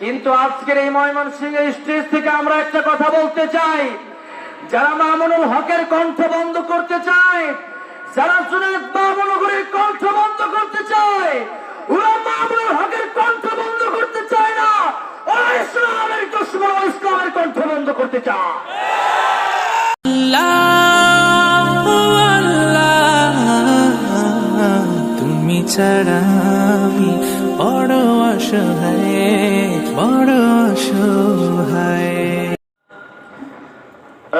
কিন্তু আজকের এই ময়মনসিংহের স্টেজ থেকে আমরা একটা কথা বলতে চাই, যারা মামুনুল হকের কণ্ঠ বন্ধ করতে চায়, যারা জুনায়েদ বাবুনগরের কণ্ঠ বন্ধ করতে চায়, ওরা মামুনুল হকের কণ্ঠ বন্ধ করতে চায় না, ওরা ইসলামের দুশমন, ইসলামের কণ্ঠ বন্ধ করতে চায়। তুমি ছাড়া আমি বড় অসহায়, বড় অসহায়।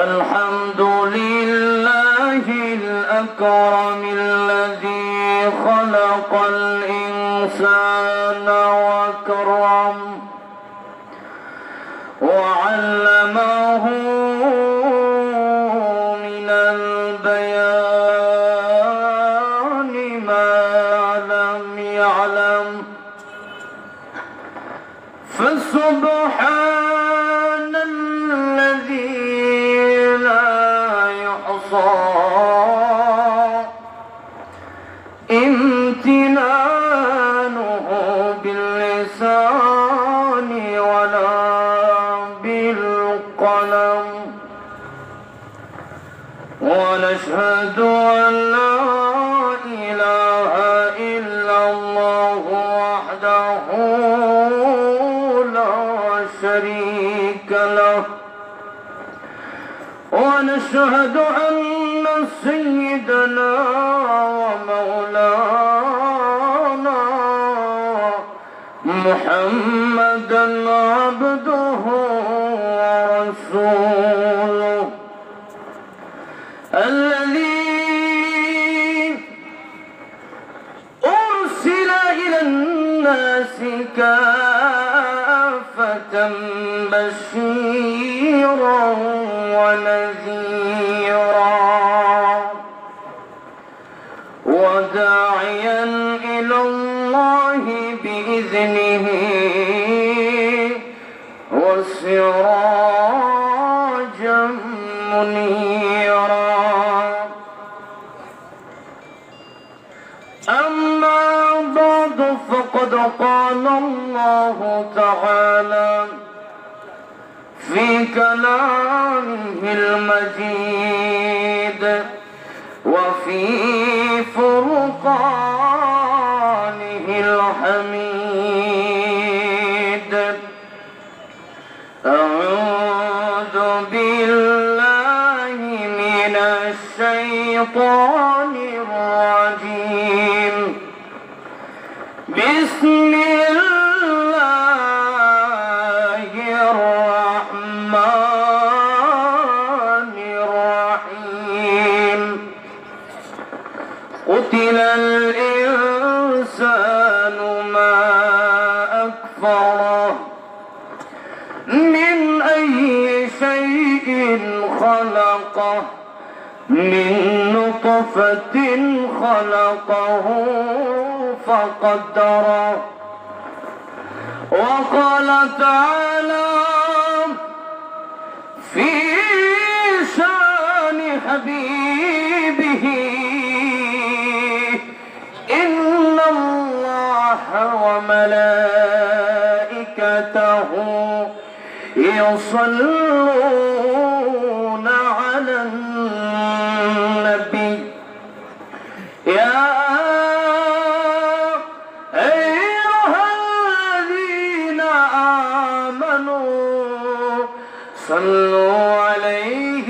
আলহামদুলিল্লাহিল আকরামিল্লাযী খালাকাল ইনসানা ওয়া কাররাম ওয়া আল্লামাহু মিনাল বায়ানি মা লাম ইয়ালাম ফাসুবহানাল্লাযী امتنانه باللسان ولا بالقلم ونشهد أن لا إله إلا الله وحده لا شريك له ونشهد أن سيدنا ومولانا محمدا عبده ورسوله الذي أرسل إلى الناس كافة بشيرا ونذيرا وداعيا إلى الله بإذنه وسراجا منيرا. أما بعد فقد قال الله تعالى في كلامه المجيد وفي فرقانه الحميد: أعوذ بالله من الشيطان الرجيم. بسم الله الرحمن الرحيم. قتل الإنسان ما أكفره من أي شيء خلقه من نطفة خلقه فقدره. وقال تعالى في شان حبيبه: إن الله وملائكته يصلون على النبي يا أيها الذين آمنوا صلوا عليه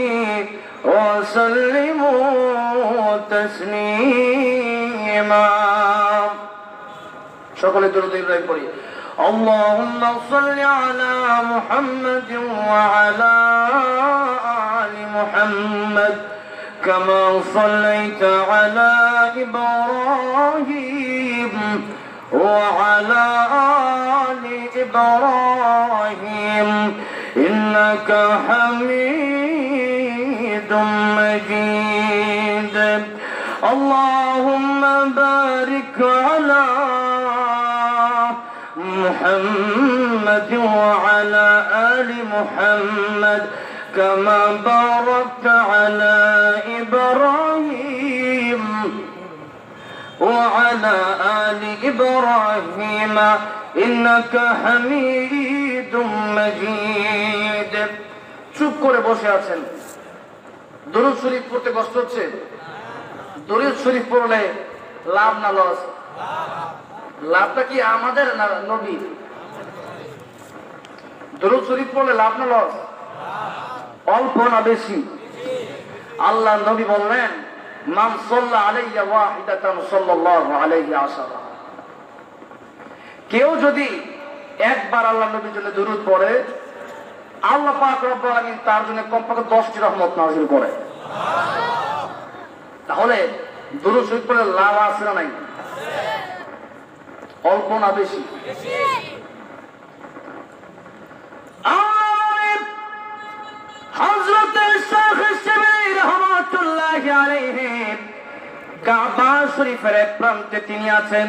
وسلموا تسليما. সকলে দরুদ ইব্রাহিম পড়ি। اللهم صل على محمد وعلى آل محمد كما صليت على إبراهيم وعلى آل إبراهيم إنك حميد مجيد. اللهم بارك على محمد وعلى آل محمد كما باركت على إبراهيم وعلى آل إبراهيم إنك حميد হামিদুম মাজিদ। চুপ করে বসে আছেন, দরুদ শরীফ পড়তে কষ্ট হচ্ছে? দরুদ শরীফ পড়লে লাভ না লস? লাভটা কি আমাদের না নবীর? দরুদ শরীফ পড়লে লাভ না লস? অল্প না বেশি? আল্লাহ নবী বললেন, মান সাল্লা আলাইয়া ওয়াহিদাতান সাল্লাল্লাহু আলাইহি আশারা। কেউ যদি একবার আল্লাহ নবীর জন্য দরুদ পড়ে, আল্লাহ পাক রব্বুল আলামিন তার জন্য কমপক্ষে 10টি রহমত নাযিল করে। তাহলে দরুদ শরীফ পড়লে লাভ আছে না নাই? অল্প না বেশি? হযরত শাইখ শিবলি রাহমাতুল্লাহি আলাইহি কাবা শরীফের এক প্রান্তে তিনি আছেন।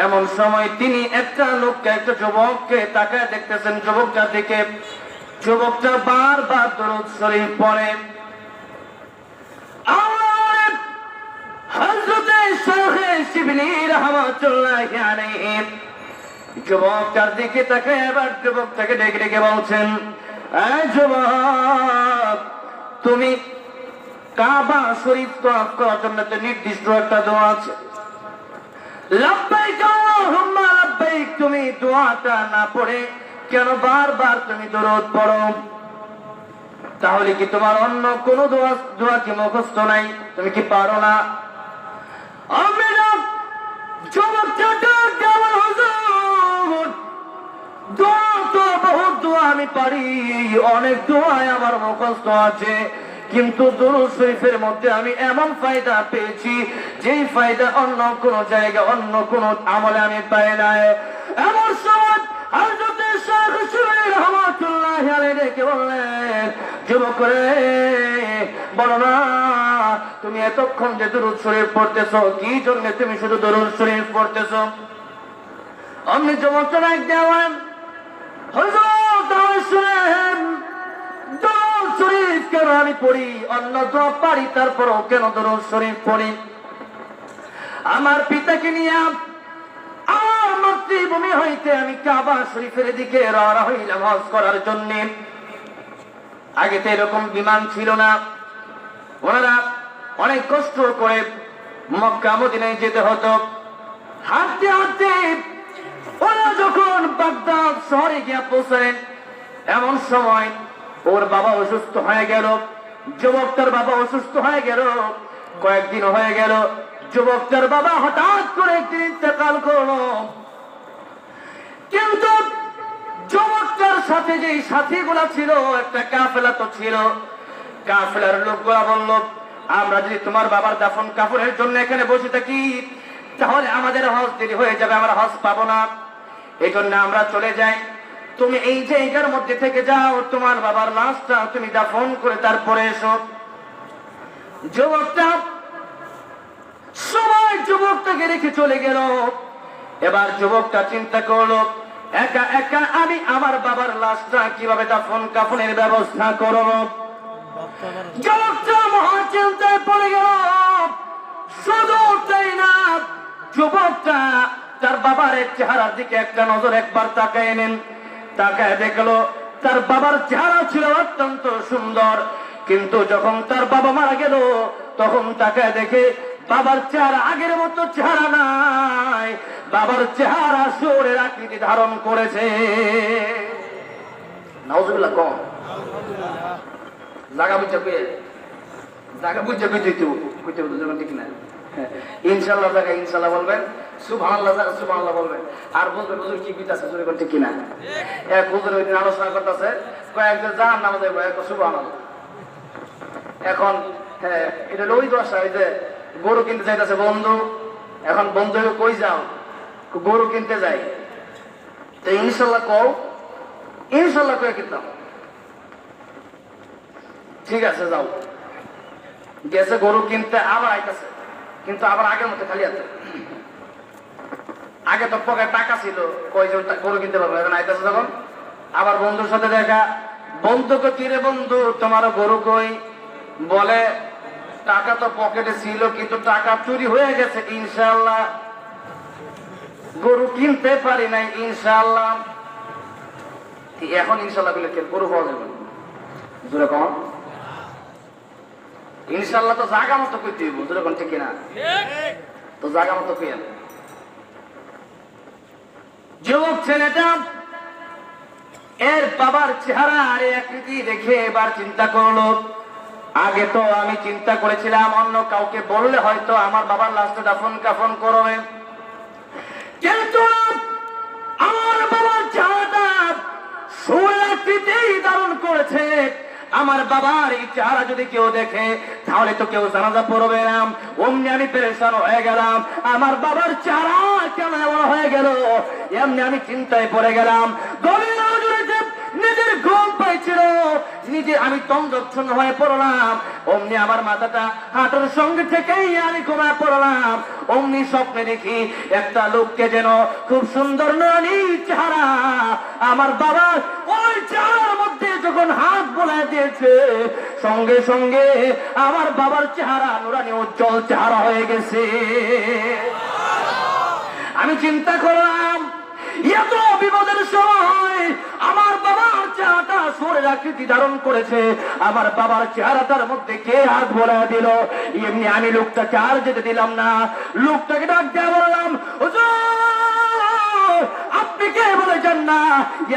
এমন সময় তিনি একটা লোককে, একটা যুবককে তাকায় দেখতেছেন। যুবকটার দিকে, যুবকটা বারবার দরুদ শরীফ পড়ে। হযরত শাইখ শিবলি রাহমাতুল্লাহি আলাইহি যুবকটার দিকে তাকায় এবার যুবকটাকে ডেকে ডেকে বলছেন, এই যুবক, তুমি কাবা শরীফ তওয়াফ করার জন্য তো নির্দিষ্ট একটা দোয়া আছে, লাব্বাইক আল্লাহুম্মা লাব্বাইক, তুমি দোয়াটা না পড়ে কেন বারবার তুমি দরুদ পড়ো? তাহলে কি তোমার অন্য কোন দোয়া কি মুখস্থ নাই? তুমি কি পারো না? আমরা যুবকটা কেমন হুজুর, দোয়া তো বহুত দোয়া আমি পারি, অনেক দোয়ায় আমার মুখস্থ আছে, কিন্তু দরুদ শরীফের মধ্যে আমি এমন ফায়দা পেয়েছি যেই ফায়দা অন্য কোন জায়গা, অন্য কোন আমলে আমি পাই নাই। এমন সময় হযরত শাইখ শিবলি রাহমাতুল্লাহি আলাইহি ডেকে বললেন, যুবক রে, বলো না তুমি এতক্ষণ যে দরুদ শরীফ পড়তেছো, কি জন্য তুমি শুধু দরুদ শরীফ পড়তেছো? অমনি যুবকটা ডাক দেওয়ান, হুজুর তাহলে শুনেন, দরুদ শরীফ কেন আমি পড়ি? অন্য দোয়া পারি, তারপরও কেন দরুদ শরীফ পড়ি? আমার পিতাকে নিয়ে আমার মাতৃভূমি হইতে আমি কাবা শরীফের দিকে রওনা হইলাম হজ করার জন্য। আগে তো এরকম বিমান ছিল না, ওনারা অনেক কষ্ট করে মক্কা মদিনায় যেতে হতো। হাঁটতে হাঁটতে ওরা যখন বাগদাদ শহরে গিয়ে পৌঁছলেন, এমন সময় ওর বাবা অসুস্থ হয়ে গেল। যুবকটার বাবা অসুস্থ হয়ে গেল, কয়েকদিন হয়ে গেল। যুবকটার বাবা হঠাৎ করে একদিন ইন্তেকাল করলো। কিন্তু যুবকটার সাথে যে সাথীগুলা ছিল, একটা কাফেলা তো ছিল, কাফেলার লোকগুলা বলল, আমরা যদি তোমার বাবার দাফন কাফনের জন্য এখানে বসে থাকি, তাহলে আমাদের হজ দেরি হয়ে যাবে, আমরা হজ পাবো না। এই জন্য আমরা চলে যাই, তুমি এই জায়গার মধ্যে থেকে যাও, তোমার বাবার লাশটা তুমি দাফন করে তারপরে এসো। যুবকটা সবাই যুবকটাকে রেখে চলে গেল। এবার যুবকটা চিন্তা করলো, একা একা আমি আমার বাবার লাশটা কিভাবে দাফন কাফনের ব্যবস্থা করব? যুবকটা মহা চিন্তায় পড়ে গেল। শুধু তাই না, যুবকটা তার বাবার চেহারার দিকে একটা নজর একবার তাকায় নেন। তাকায় দেখলো তার বাবার চেহারা ছিল অত্যন্ত সুন্দর, কিন্তু যখন তার বাবা মারা গেল তখন তাকায় দেখে বাবার চেহারা আগের মতো চেহারা নাই, বাবার চেহারা শুয়োরের আকৃতি ধারণ করেছে। নাউজুবিল্লাহ কম জায়গা বুঝছে কই, জায়গা বুঝছে কইতে কইতে যখন ঠিক না, ইনশাআল্লাহ জায়গা ইনশাআল্লাহ বলবেন, সুবহানাল্লাহ জায়গা সুবহানাল্লাহ বলবেন। আর বলবেন হুজুর কি কইতাছে জোরে করতে কিনা। এক হুজুর ওই দিন আলোচনা করতেছে, কয়েকজন জাহান নামে যাবে, এক সুবহানাল্লাহ। এখন হ্যাঁ, এটা ওই দশা, ওই যে গরু কিনতে যাইতেছে বন্ধু, এখন বন্ধু কই যাও? গরু কিনতে যাই। তো ইনশাল্লাহ কও, ইনশাল্লাহ কয়ে কিনতাম, ঠিক আছে যাও। গেছে গরু কিনতে, আবার আইতেছে, কিন্তু আবার আগের মতো খালি আছে। আগে তো পকেটে টাকা ছিল, কই যে গরু কিনতে পারবো, এখন আইতেছে যখন আবার বন্ধুর সাথে দেখা। বন্ধুকে কিরে বন্ধু তোমারও গরু কই? বলে টাকা তো পকেটে ছিল, কিন্তু টাকা চুরি হয়ে গেছে, ইনশাআল্লাহ গরু কিনতে পারি নাই ইনশাআল্লাহ। এখন ইনশাল্লাহ বলে কে গরু পাওয়া যাবে জোরে কম ইনশাল্লাহ তো জায়গা মতো করতে হইব জোরে কোন ঠিক কিনা তো জায়গা মতো পেয়ে যুবক ছেলেটা এর বাবার চেহারা আর আকৃতি দেখে এবার চিন্তা করলো আগে তো আমি চিন্তা করেছিলাম অন্য কাউকে বললে হয়তো আমার বাবার লাশটা দাফন কাফন করবে কিন্তু আমার বাবার চেহারাটা সুরাকৃতিই ধারণ করেছে আমার বাবার এই চেহারা যদি কেউ দেখে তাহলে তো কেউ জানাজা পড়বে না অমনি আমি পেরেশান হয়ে গেলাম আমার বাবার চেহারা কেন এমন হয়ে গেল এমনি আমি চিন্তায় পড়ে গেলাম গভীর রাতে নিজের ঘুম পাইছিল নিজে আমি তন্দ্রচ্ছন্ন হয়ে পড়লাম অমনি আমার মাথাটা হাঁটুর সঙ্গে থেকেই আমি ঘুমায় পড়লাম অমনি স্বপ্নে দেখি একটা লোককে যেন খুব সুন্দর নুরানি চেহারা আমার বাবার ওই চেহারার মধ্যে যখন হাত বোলায় দিয়েছে সঙ্গে সঙ্গে আমার বাবার চেহারা নুরানি উজ্জ্বল চেহারা হয়ে গেছে আমি চিন্তা করলাম এত বিপদের সময় আমার বাবার চেহারাটা সোরের আকৃতি ধারণ করেছে আমার বাবার চেহারাটার মধ্যে কে হাত ভরা দিল এমনি আমি লোকটাকে আর যেতে দিলাম না লোকটাকে ডাক দিয়ে বললাম হুজুর আপনি কে বলেছেন না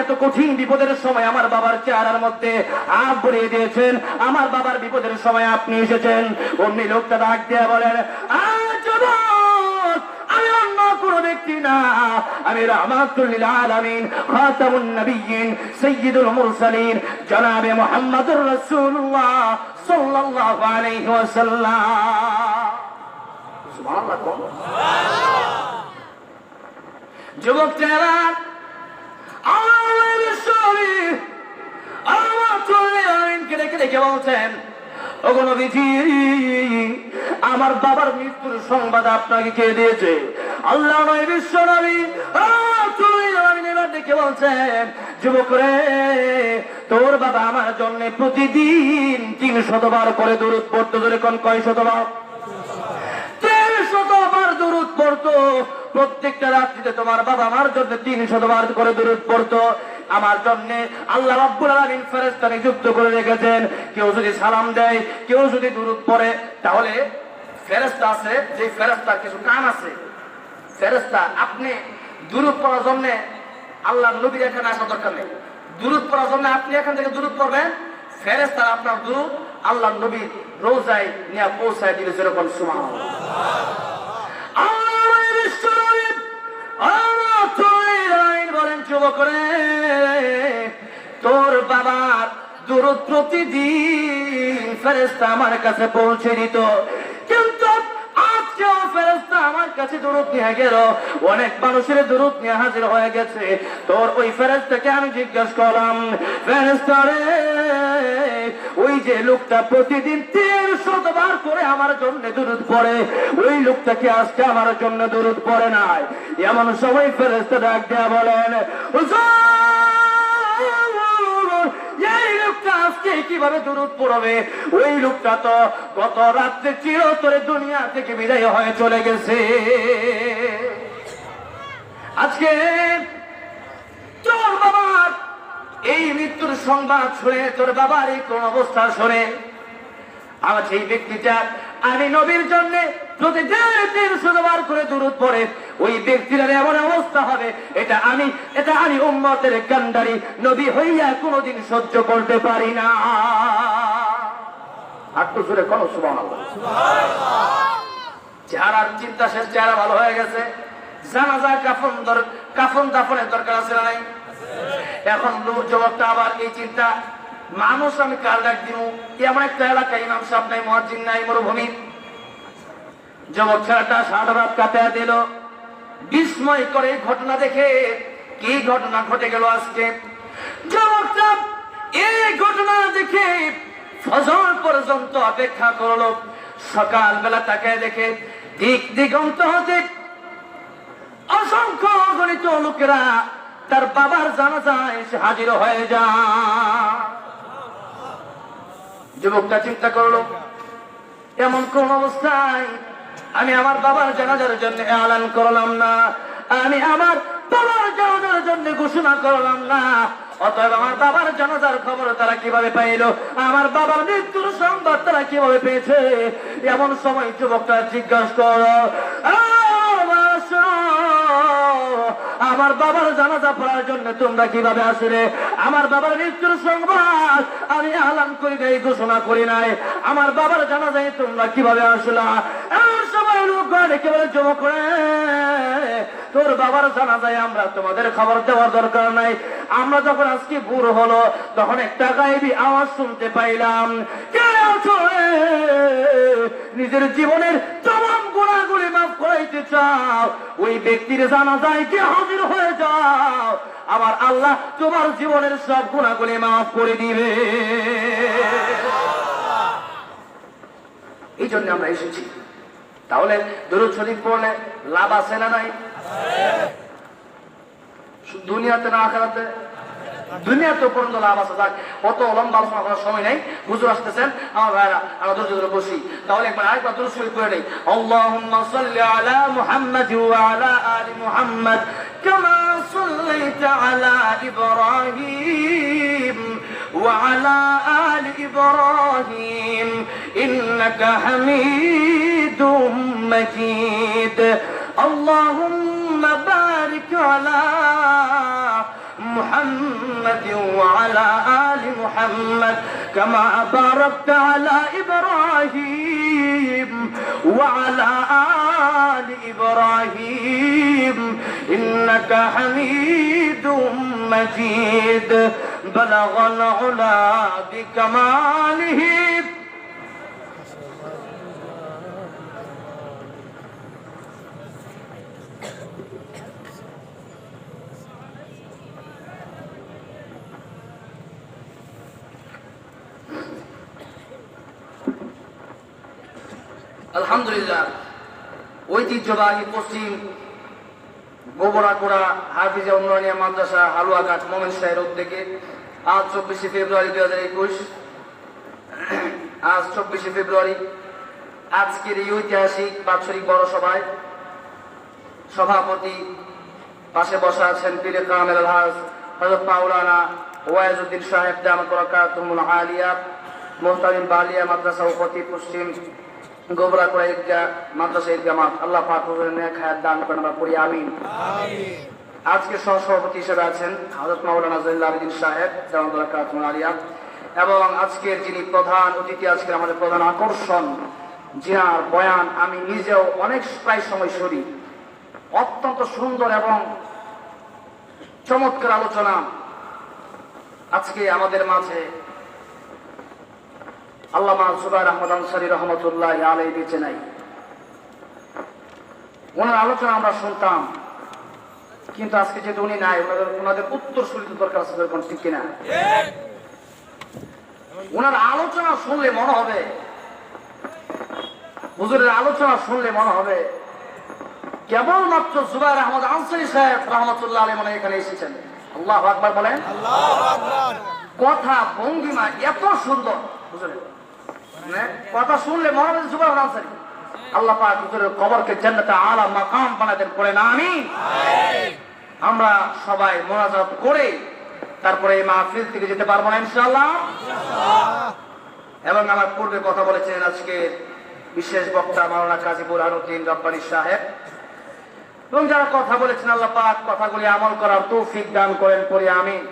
এত কঠিন বিপদের সময় আমার বাবার চেহারার মধ্যে হাত ভরিয়ে দিয়েছেন আমার বাবার বিপদের সময় আপনি এসেছেন অমনি লোকটা ডাক দিয়ে বলেন আমি অন্য কোন ব্যক্তি না আমি রাহমাতুল লিল আলামিন খাতামুন নবিয়্যিন সাইয়্যিদুল মুরসালিন জনাবে মুহাম্মদুর রাসূলুল্লাহ সাল্লাল্লাহু আলাইহি ওয়াসাল্লাম সুবহানাল্লাহ যুবকেরা আমার শরী আমার চলে আইনকে দেখে বলছেন ওগো নবীজি আমার বাবার মৃত্যুর সংবাদ আপনাকে কে দিয়েছে আল্লাহ নবী বিশ্ব নবী দেখে বলছেন যুবক রে তোর বাবা আমার জন্য প্রতিদিন 300 বার করে দরুদ পড়তো যেরকম কয় শতবার 300 বার দরুদ পড়তো প্রত্যেকটা রাত্রিতে তোমার বাবা আমার জন্য 300 বার করে দরুদ পড়তো আমার জন্য আল্লাহ রাব্বুল আলামিন ফেরেশতা নিযুক্ত করে রেখেছেন কেউ যদি সালাম দেয় কেউ যদি দরুদ পড়ে তাহলে ফেরেশতা আছে যে ফেরেশতার কিছু কান আছে ফেরেশতা আপনি দরুদ পড়ার জন্য আল্লাহর নবীর এখানে আসা দরকার নেই দরুদ পড়ার জন্য আপনি এখান থেকে দরুদ পড়বেন ফেরেশতা আপনার দরুদ আল্লাহর নবীর রোজায় নিয়ে পৌঁছায় দিলে যেরকম সুবহানাল্লাহ বলেন যুবক রে তোর বাবার দরুদ প্রতিদিন ফেরেশতা আমার কাছে পৌঁছে দিত কিন্তু আজকেও ফেরেশতা আমার কাছে দরুদ নিয়ে গেল অনেক মানুষের দরুদ নিয়ে হাজির হয়ে গেছে তোর ওই ফেরেশতাকে আমি জিজ্ঞাসা করলাম ফেরেশতা রে ওই যে লোকটা প্রতিদিন 300 বার করে আমার জন্য দরুদ পড়ে ওই লোকটাকে আজকে আমার জন্য দরুদ পড়ে নাই এমন সময় ফেরেশতা ডাক দেয়া বলেন এই লোকটা আজকে কিভাবে দরুদ পড়বে ওই লোকটা তো গত রাত্রে চিরতরে দুনিয়া থেকে বিদায় হয়ে চলে গেছে আজকে তোর বাবার এই মৃত্যুর সংবাদ শুনে তোর বাবার এই কোন অবস্থা শুনে আমার সেই ব্যক্তিটা আমি নবীর জন্য প্রতিদিন 300 বার করে দরুদ পড়ে ওই ব্যক্তির এমন অবস্থা হবে এটা আমি উম্মতের কান্ডারি নবী হইয়া কোনোদিন সহ্য করতে পারি না একটু জোরে কোন সুবহানাল্লাহ চেহারার চিন্তা শেষ চেহারা ভালো হয়ে গেছে জানাজা কাফন দাফনের দরকার আছে না নাই এখন যুবকটা আবার এই চিন্তা মানুষ আমি কাল ডাক দিব এমন একটা এলাকায় ইমাম সাহেব নাই মুয়াজ্জিন নাই মরুভূমি যুবক ছেলেটা সারা রাত কাটায় দিল বিস্ময় করে ঘটনা দেখে কি ঘটনা ঘটে গেল আজকে যুবকটা এই ঘটনা দেখে ফজর পর্যন্ত অপেক্ষা করলো সকালবেলা তাকে দেখে দিগন্ত হতে অসংখ্য গণিত লোকেরা তার বাবার জানাজায় এসে হাজির হয়ে যায় যুবকটা চিন্তা করলো এমন কোন অবস্থায় আমি আমার বাবার জানাজার জন্য এলান করলাম না আমি আমার বাবার জানাজার জন্য ঘোষণা করলাম না, অতএব আমার বাবার জানাজার খবর তারা কিভাবে পাইল, আমার বাবার মৃত্যুর সংবাদ তারা কিভাবে পেয়েছে? এমন সময় যুবকটা জিজ্ঞাসা করো, আমার বাবার জানাজা পড়ার জন্য তোমরা কিভাবে আসলে? আমার বাবার মৃত্যুর সংবাদ আমি আলান করি নাই, ঘোষণা করি নাই, আমার বাবার জানাজায় তোমরা কিভাবে আসলা? এমন সময় লোক একেবারে জমা করে, তোর বাবার জানাজায় আমরা তোমাদের খবর দেওয়ার দরকার নাই। আমরা যখন আজকে ভোর হলো তখন একটা গায়েবী আওয়াজ শুনতে পাইলাম, কে আছো রে? নিজের জীবনের তমাম গুনাহগুলি মাফ করাইতে চাও, ওই ব্যক্তির জানাজায় কে হাজির হয়ে যাও, আমার আল্লাহ তোমার জীবনের সব গুনাহগুলি মাফ করে দিবে। এই জন্য আমরা এসেছি। তাহলে দরুদ শরীফ পড়লে লাভ আছে না নাই? দুনিয়াতে না আখিরাতে? দুনিয়াতে পর্যন্ত লাভ আছে। যাক, অত লম্বা আলোচনা করার সময় নেই, হুজুর আসতেছেন, আমার ভাইরা আমরা ধৈর্য ধরে বসি। তাহলে একবার আরেকবার দরুদ শরীফ পড়ে নেই। আল্লাহুম্মা সাল্লি আলা মুহাম্মাদ ওয়া আলা আলি মুহাম্মাদ কামা সাল্লাইতা আলা ইব্রাহিম ওয়া আলা আলি ইব্রাহিম ইন্নাকা হামিদুম মাজিদ। আল্লাহুম্মা বারিক আলা محمد وعلى آل محمد كما باركت على إبراهيم وعلى آل إبراهيم إنك حميد مجيد بلغ العلا بكماله আলহামদুলিল্লাহ। ঐতিহ্যবাহী পশ্চিম গোবরাকুড়া হাফিজা উন্নয়নিয়া মাদ্রাসা হালুয়াঘাট মোমেন শাহের উদ্যোগে আজ 24শে ফেব্রুয়ারি 2021, আজ 24শে ফেব্রুয়ারি আজকের এই ঐতিহাসিক বাৎসরিক বড় সভায় সভাপতি পাশে বসা আছেন পীরে কামেল আলহাজ হযরত মাওলানা ওয়াইজউদ্দিন সাহেব দামাত বরকাতুহুল আলিয়া, মুহতামিম বালিয়া মাদ্রাসা উপতি পশ্চিম গোবরাকুড়া ঈদগাহ মাদ্রাসা ঈদগাহ মাঠ। আল্লাহ পাক হুজুরের নেক হায়াত দান করেন, আমরা পড়ি আমিন। আজকে সহসভাপতি হিসেবে আছেন হযরত মাওলানা জলিল আবেদিন সাহেব দামাত বরকাতুহুল আলিয়া, এবং আজকের যিনি প্রধান অতিথি, আজকের আমাদের প্রধান আকর্ষণ, জিনার বয়ান আমি নিজেও অনেক প্রায় সময় শুনি। অত্যন্ত সুন্দর এবং চমৎকার আলোচনা আজকে আমাদের মাঝে আল্লামা জুবায়ের আহমদ আনসারী রহমতুল্লাহ আলাইহি বেঁচে নাই। ওনার আলোচনা আমরা শুনতাম, কিন্তু আজকে যেহেতু উনি নাই, ওনাদের উত্তর শুনতে দরকার আছে, কোন ঠিক কিনা? ওনার আলোচনা শুনলে মনে হবে, হুজুরের আলোচনা শুনলে মনে হবে কেবলমাত্র জুবায়ের আহমদ আনসারী সাহেব রহমতুল্লাহ আলাইহি মনে এখানে এসেছেন। আল্লাহু আকবার বলেন। কথা ভঙ্গিমা এত সুন্দর, হুজুরের কথা শুনলে মনে হবে জুবায়ের আহমদ আনসারী। আল্লাহ পাক হুজুরের কবরকে জান্নাতে আলা মাকাম বানায় দেন, পড়েন আমিন। আমরা সবাই মোনাজাত করে তারপরে এই মাহফিল থেকে যেতে পারবো না ইনশাআল্লাহ। এবং আমার পূর্বে কথা বলেছেন আজকে বিশেষ বক্তা মাওলানা কাজী বুরহানুদ্দিন রব্বানী সাহেব, এবং যারা কথা বলেছেন আল্লাহ পাক কথাগুলি আমল করার তৌফিক দান করেন, পড়ি আমিন।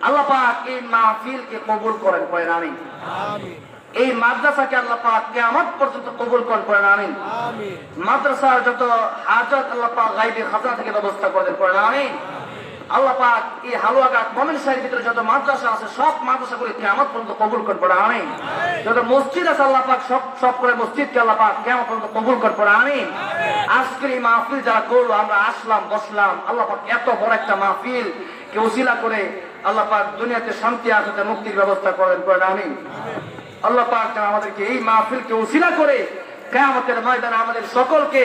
আল্লাহ পাক এই মাহফিলকে কবুল করেন, পড়েন আমিন। এই মাদ্রাসাকে আল্লাহ পাক কিয়ামত পর্যন্ত কবুল করেন, পড়েন আমিন। মাদ্রাসার যত হাজত আল্লাহ পাক গায়বী খাজনা থেকে ব্যবস্থা করেন, পড়েন আমিন। আল্লাহ পাক এই হালুয়াঘাট মোমেন শাহের ভিতরে যত মাদ্রাসা আছে সব মাদ্রাসাগুলি কিয়ামত পর্যন্ত কবুল করেন, পড়েন আমিন। যত মসজিদ আছে আল্লাহ পাক সব করে মসজিদকে আল্লাহ পাক কিয়ামত পর্যন্ত কবুল করেন, পড়েন আমিন। আজকের এই মাহফিল যারা করলো, আমরা আসলাম বসলাম, আল্লাহ পাক এত বড় একটা মাহফিল কে ওসিলা করে আল্লাহ পাক দুনিয়াতে শান্তি আখিরাতে মুক্তির ব্যবস্থা করেন, পড়েন আমিন। আল্লাহ পাক যেন আমাদেরকে এই মাহফিলকে ওসিলা করে কিয়ামতের ময়দানে আমাদের সকলকে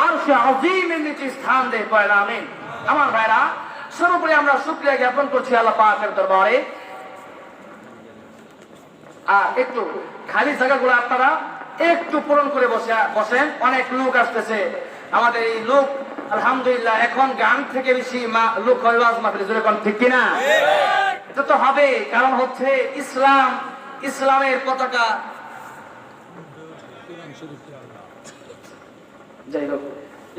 আরশে আযীমের নিচে স্থান দেয়, পড়েন আমিন। আমার ভাইরা, সর্বোপরি আমরা শুকরিয়া জ্ঞাপন করছি আল্লাহ পাকের দরবারে। আর একটু খালি জায়গাগুলো আপনারা একটু পূরণ করে বসেন, অনেক লোক আসতেছে, আমাদের এই লোক আলহামদুলিল্লাহ এখন গান থেকে বেশি লোক হয় ওয়াজ মাহফিলে, জোরে কোন ঠিক কিনা? এটা তো হবে, কারণ হচ্ছে ইসলামের পতাকা। যাই হোক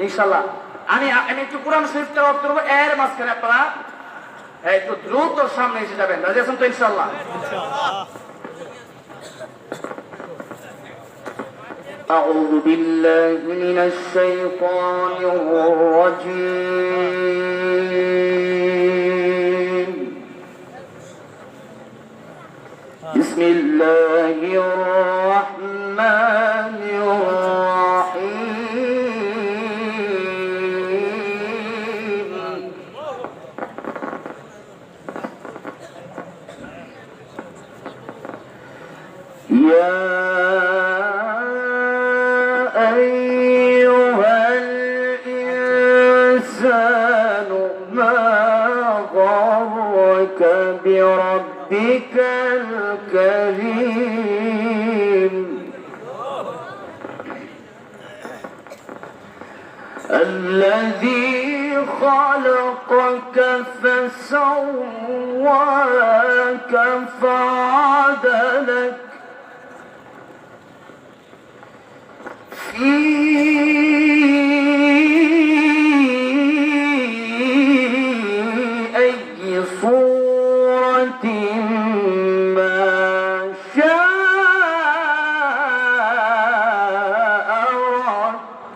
ইনশাআল্লাহ আমি একটু কোরআন শরীফ তেলাওয়াত করব, এর মাঝখানে আপনারা একটু দ্রুত সামনে এসে যাবেন। রাজি আছেন তো ইনশাআল্লাহ? أعوذ بالله من الشيطان الرجيم. بسم الله الرحمن الرحيم. يا أيها الإنسان ما غرك بربك الكريم الذي خلقك فسواك فعدلك في أي صورة ما شاء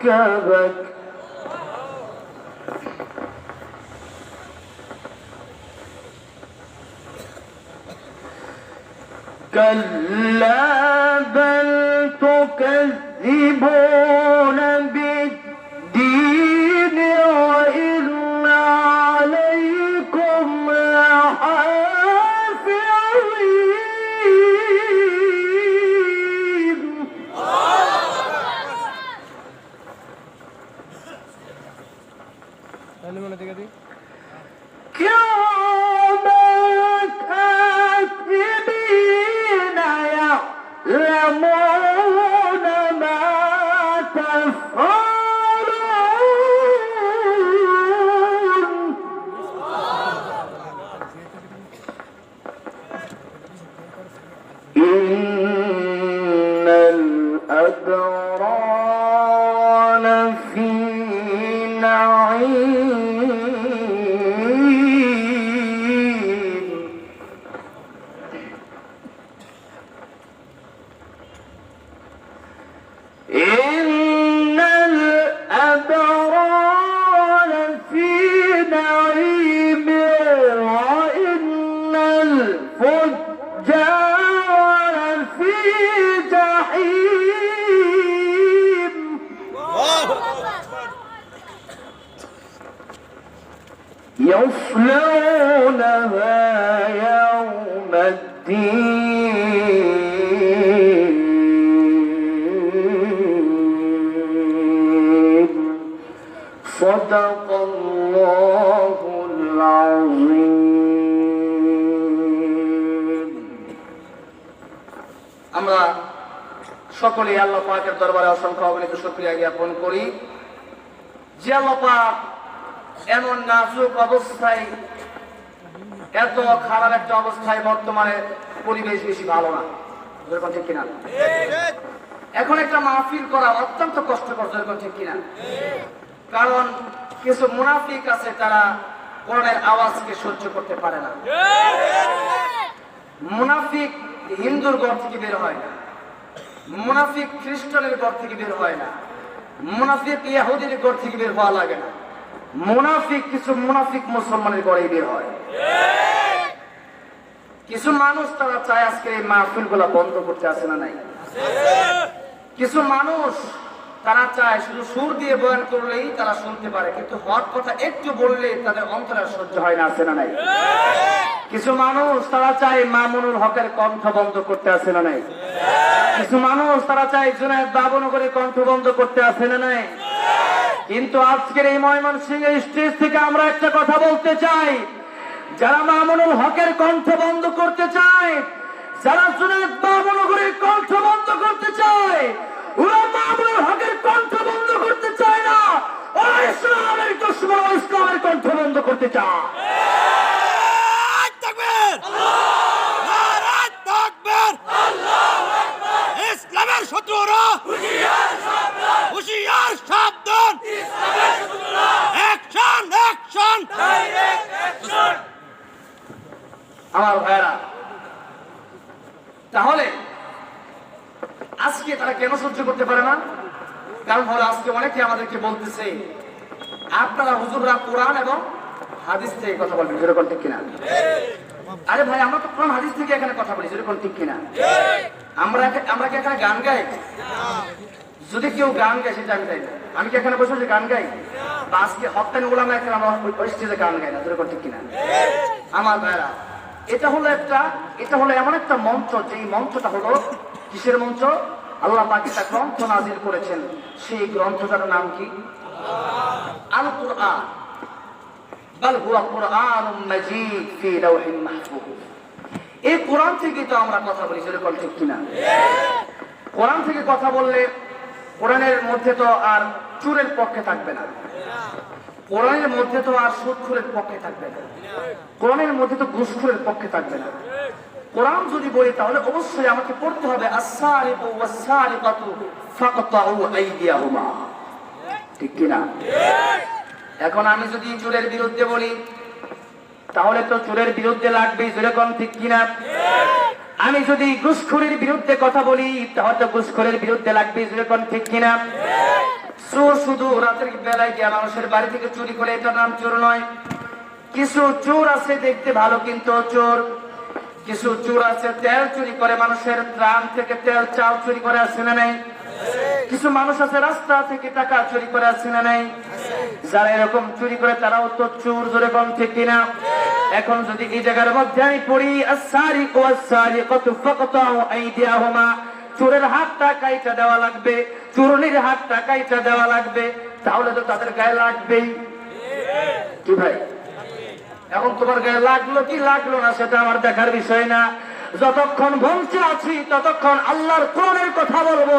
ركبك كلا بل تكذبون بالدين وإن عليكم لحافظين كراما كاتبين يعلمون ما تفعلون إن الأبرار لفي نعيم إن الأبرار لفي نعيم وإن الفجار لفي جحيم يصلونها يوم الدين صدق الله العظيم. আমরা সকলেই আল্লাহ পাকের দরবারে অসংখ্য অগণিত শুকরিয়া জ্ঞাপন করি যে আল্লাহ পাক এমন নাজুক অবস্থায়, এত খারাপ একটা অবস্থায়, বর্তমানে পরিবেশ বেশি ভালো না, যেরকম ঠিক কিনা? এখন একটা মাহফিল করা অত্যন্ত কষ্টকর, যেরকম ঠিক কিনা? কারণ কিছু মুনাফিক আছে, তারা কোরআনের আওয়াজকে সহ্য করতে পারে না। মুনাফিক হিন্দুর ঘর থেকে বের হয় না, মুনাফিক খ্রিস্টানের ঘর থেকে বের হয় না, মুনাফিক ইহুদির ঘর থেকে বের হওয়া লাগে না, কিছু মুনাফিক মুসলমানের ঘরেই বের হয়। কিছু মানুষ তারা চায় আজকে এই মাহফিল গুলা বন্ধ করতে, আসে না নাই? কিছু মানুষ তারা চায় শুধু সুর দিয়ে বয়ান করলেই তারা শুনতে পারে, কিন্তু হক কথা একটু বললে তাদের অন্তরে সহ্য হয় না, আসে না নাই? কিছু মানুষ তারা চায় মামুনুল হকের কণ্ঠ বন্ধ করতে, আসে না নাই? কিছু মানুষ তারা চায় জুনায়েদ বাবুনগরের কণ্ঠ বন্ধ করতে, আসে না নাই? কিন্তু আজকের এই ময়মনসিংহ স্টেজ থেকে আমরা একটা কথা বলতে চাই, যারা মামুনুল হকের কণ্ঠ বন্ধ করতে চায়, যারা জুনায়েদ বাবুনগরের কণ্ঠ বন্ধ করতে চায়, ওরা মামুনুল হকের কণ্ঠ বন্ধ করতে চায় না, যারা ইসলামের দুশমন ও ইসলামের কণ্ঠ বন্ধ করতে চায়, ইসলামের শত্রুরা হুঁশিয়ার সাবধান, অ্যাকশন অ্যাকশন। আমার ভাইরা, তাহলে আজকে তারা কেন সহ্য করতে পারে না? কারণ হলো আজকে অনেকে আমাদেরকে বলতেছে আপনারা হুজুররা কোরআন এবং হাদিস থেকে কথা বলবেন, যেরকম ঠিক কিনা? আরে ভাই, আমরা তো কোরআন হাদিস থেকে এখানে কথা বলি, যেরকম ঠিক কিনা? আমরা কি এখানে গান গাই? যদি কেউ গান গায় সেটা আমি চাই না। আমি কি এখানে বসে বসে গান গাই? বা আজকে হত্যানি ওলামা এখানে আমরা ওই স্টেজে গান গাই না, যেরকম ঠিক কিনা? আমার ভাইরা, এটা হলো এমন একটা মঞ্চ, যে মঞ্চটা হলো কিসের মঞ্চ? আল্লাহ পাক একটা গ্রন্থ নাজিল করেছেন, সেই গ্রন্থটার নাম কি? আল কুরআন। বাল হুয়া কুরআনুম মাজিদ ফি লাওহিন মাহফুজ। এই কোরআন থেকে তো আমরা কথা বলি, যেরকম ঠিক কিনা? কোরআন থেকে কথা বললে কোরআনের মধ্যে তো আর চোরের পক্ষে থাকবে না, কোরআনের মধ্যে তো আর সুদখোরের পক্ষে থাকবে না, কোরআনের মধ্যে তো ঘুষখোরের পক্ষে থাকবে না। কোরআন যদি বলি তাহলে অবশ্যই আমাকে পড়তে হবে আস-সারিকু ওয়াস-সারিকাতু ফাকতাউ আইদিয়াহুমা, ঠিক কিনা? এখন আমি যদি চোরের বিরুদ্ধে বলি তাহলে তো চোরের বিরুদ্ধে লাগবে, যেরকম ঠিক কিনা? আমি যদি ঘুষখোরের বিরুদ্ধে কথা বলি তাহলে তো ঘুষখোরের বিরুদ্ধে লাগবে, যেরকম ঠিক কিনা? চোর শুধু রাতের বেলায় গিয়ে মানুষের বাড়ি থেকে চুরি করে, এটা নাম চোর নয়। কিছু চোর আছে দেখতে ভালো কিন্তু চোর, কিছু চোর আছে তেল চুরি করে, মানুষের ট্রাম থেকে তেল চাল চুরি করে, আছে না নাই? কিছু মানুষ আছে রাস্তা থেকে টাকা চুরি করে, আছে না নাই? যারা এরকম চুরি করে তারাও তো চোর, যেরকম ঠিক কিনা? এখন যদি এই জায়গার মধ্যে আমি পড়ি আস-সারিকু ওয়াস-সারিকাতু ফাকতাউ আইদিয়াহুমা, চোরের হাতটা কাইটা দেওয়া লাগবে, চোরনির হাতটা কাইটা দেওয়া লাগবে, তাহলে তো তাদের গায়ে লাগবেই, কি ভাই? এখন তোমার গায়ে লাগলো কি লাগলো না সেটা আমার দেখার বিষয় না। যতক্ষণ বঞ্চে আছি ততক্ষণ আল্লাহর কোরআনের কথা বলবো,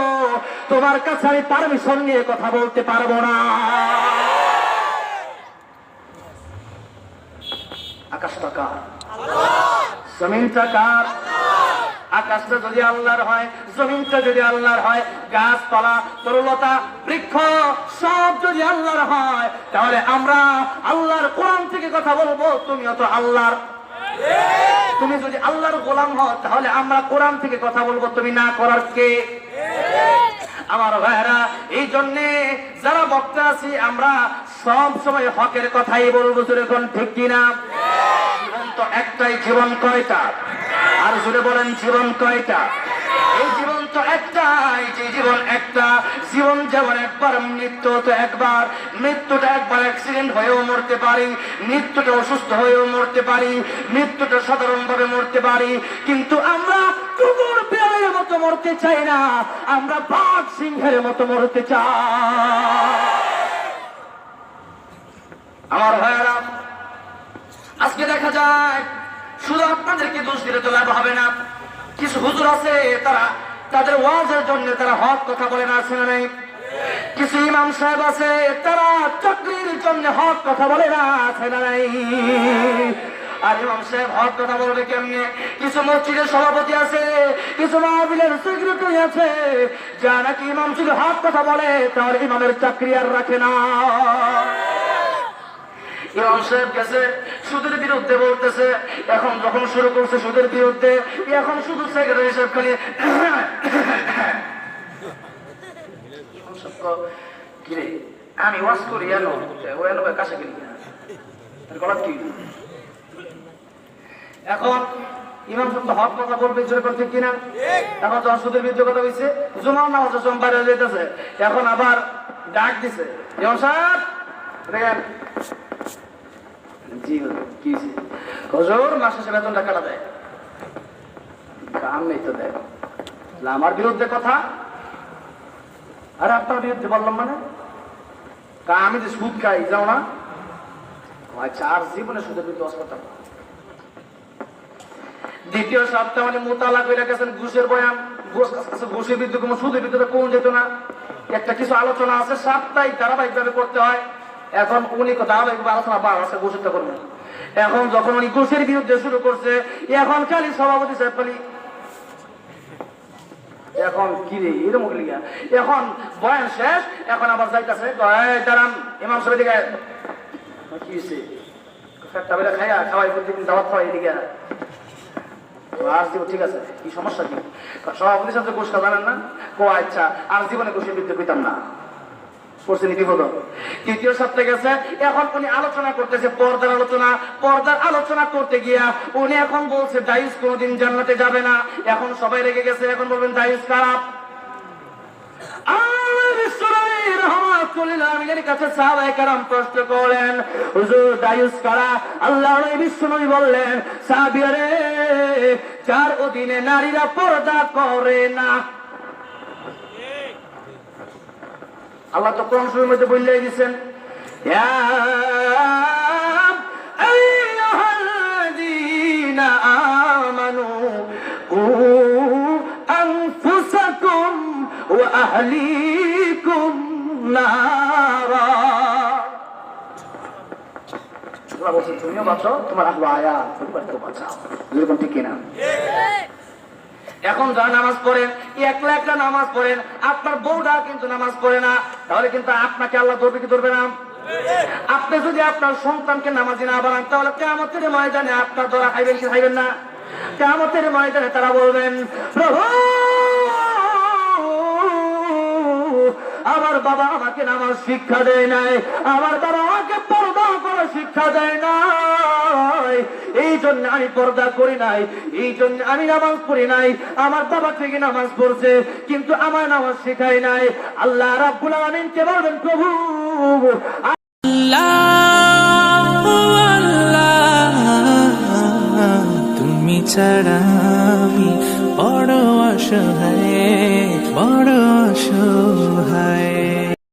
তোমার কাছে আমি পারমিশন নিয়ে কথা বলতে পারবো না। আকাশটা কার? জমিনটা কার? আকাশটা যদি আল্লাহর হয়, জমিনটা যদি আল্লাহর হয়, গাছপালা তরুলতা বৃক্ষ সব যদি আল্লাহর হয়, তাহলে আমরা আল্লাহর কোরআন থেকে কথা বলবো। তুমিও তো আল্লাহর, তুমি যদি আল্লাহর গোলাম হও তাহলে আমরা কোরআন থেকে কথা বলবো, তুমি না করার কে? আমার ভাইরা, এই জন্যে যারা বক্তা আছি আমরা সব সময় হকের কথাই বলবো, যেরকম ঠিক কিনা? জীবন তো একটাই, জীবন কয়টা? আর জুড়ে বলেন জীবন কয়টা? এই জীবন তো একটাই, যে জীবন একটা, জীবন যেমন একবার, মৃত্যু তো একবার। মৃত্যুটা একবার অ্যাক্সিডেন্ট হয়েও মরতে পারি, মৃত্যুটা অসুস্থ হয়েও মরতে পারি, মৃত্যুটা সাধারণ ভাবে মরতে পারি, কিন্তু আমরা কুকুর বিড়ালের মতো মরতে চাই না, আমরা বাঘ সিংহের মতো মরতে চাই। আমার ভাইয়েরা, আজকে দেখা যায় শুধু আপনাদেরকে দোষ দিলে তো লাভ হবে না। কিছু হুজুর আছে তারা তাদের ওয়াজের জন্য তারা হক কথা বলে না, আছে না নাই? কিছু ইমাম সাহেব আছে তারা চাকরির জন্য হক কথা বলে না, আছে না নাই? আর ইমাম সাহেব হক কথা বলবে কেমনে? কিছু মসজিদের সভাপতি আছে, কিছু মাহফিলের সেক্রেটারি আছে, যা নাকি ইমাম শুধু হক কথা বলে তাহলে ইমামের চাকরি আর রাখে না। ইমাম সাহেব গেছে সুদের বিরুদ্ধে বলতেছে, এখন যখন শুরু করছে সুদের বিরুদ্ধে, এখন শুধু সেক্রেটারি সাহেব খালি কিরে আমি ওয়াজ করি এনো ও এনো কাছে গেলি গলা কি? এখন ইমাম সাহেব তো হক কথা বলবে, যেরকম ঠিক কিনা? এখন যখন সুদের বিরুদ্ধে কথা হয়েছে, জুমার নামাজ সোমবার হয়ে যেতেছে, এখন আবার ডাক দিছে, ইমাম সাহেব দেখেন জি কি হুজুর মাস শেষে বেতনটা কাটা দেয়, কাম নেই তো দেয়, আমার বিরুদ্ধে কথা? আরে আপনার বিরুদ্ধে বললাম মানে? আমি যে সুদ খাই যাও না? আচ্ছা, আর জীবনে সুদের বিরুদ্ধে অস্পতাল। দ্বিতীয় সপ্তাহ মানে মোতালা করে গেছেন ঘুষের বয়ান, ঘুষের বিরুদ্ধে কোনো সুদের বিরুদ্ধে কোন যেত না, একটা কিছু আলোচনা আছে সাপ্তাহিক ধারাবাহিক ভাবে করতে হয়। এখন উনি দাঁড়াবে আলোচনা বার আছে ঘোষিত করবেন। এখন যখন উনি ঘুষের বিরুদ্ধে শুরু করছে, এখন খালি সভাপতি সাহেব খালি এখন কি রে এরকম লিগা, এখন বয়ান শেষ, এখন আবার যাইতেছে দাঁড়ান ইমাম সাহেব দিকে কি হয়েছে বেলা খাইয়া খাওয়াই প্রতিদিন দাওয়াত খাওয়াই এদিকে আর দিব, ঠিক আছে কি সমস্যা কি? সভাপতি সাহেব ঘুষ জানেন না? ও আচ্ছা, আর জীবনে ঘুষের বিরুদ্ধে কইতাম না, করছে বিপদ। তৃতীয় সপ্তাহে গেছে, এখন উনি আলোচনা করতেছে পর্দার আলোচনা করতে গিয়া উনি এখন বলছে দায়ুস কোনোদিন জান্নাতে যাবে না। এখন সবাই রেগে গেছে, এখন বলবেন দায়ুস খারাপ। প্রশ্ন করলেন হুজুর দায়ুস কারা? আল্লাহ বিশ্বনবী বললেন সাহাবীরা, যার অধীনে নারীরা পর্দা করে না। আল্লাহ তো কোরআন শরীফের মধ্যে বলেই দিয়েছেন, ইয়া আইয়ুহাল্লাযীনা আমানু কু আনফুসাকুম ওয়া আহলিকুম নারা। আল্লাহ বলছেন তুমিও বাঁচো, তোমার আহলে আয়াত পরিবারকে বাঁচাও। এরকম ঠিক কিনা? এখন যারা নামাজ পড়েন, একলা একলা নামাজ পড়েন, আপনার বউটা কিন্তু নামাজ পড়ে না, তাহলে কিন্তু আপনাকে আল্লাহ ধরবে কি ধরবে না? আপনি যদি আপনার সন্তানকে নামাজি না বানান, তাহলে কিয়ামতের ময়দানে আপনার ধরা খাইবেন কি খাইবেন না? কিয়ামতের ময়দানে তারা বলবেন, প্রভু আমার বাবা আমাকে নামাজ শিক্ষা দেয় নাই, আমার বাবা আমাকে পর্দা করা শিক্ষা দেয় নাই, এই জন্য আমি পর্দা করি নাই, এই জন্য আমি নামাজ পড়ি নাই। আমার বাবা থেকে নামাজ পড়ছে কিন্তু আমার নামাজ শেখায় নাই। আল্লাহ রাব্বুল আলামিনকে বলবেন, প্রভু তুমি ছাড়া আমি বড় অসহায়, বড় অসহায়।